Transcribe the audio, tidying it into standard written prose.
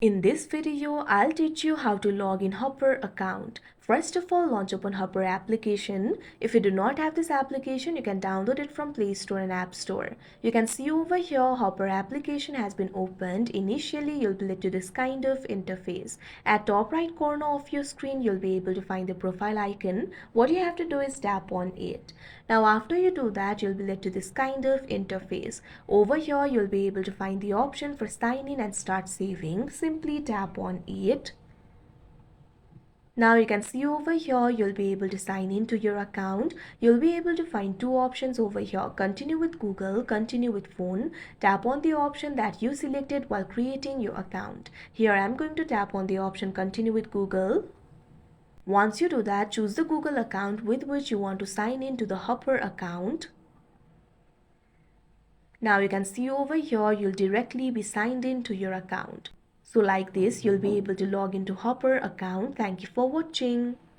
In this video, I'll teach you how to log in Hopper account. First of all, launch open Hopper application. If you do not have this application, you can download it from Play Store and App Store. You can see over here, Hopper application has been opened. Initially, you'll be led to this kind of interface. At top right corner of your screen, you'll be able to find the profile icon. What you have to do is tap on it. Now, after you do that, you'll be led to this kind of interface. Over here, you'll be able to find the option for sign in and start saving. Simply tap on it. Now you can see over here, you'll be able to sign into your account. You'll be able to find two options over here. Continue with Google, continue with phone. Tap on the option that you selected while creating your account. Here I'm going to tap on the option continue with Google. Once you do that, choose the Google account with which you want to sign in to the Hopper account. Now you can see over here, you'll directly be signed in to your account. So like this, you'll be able to log into Hopper account. Thank you for watching.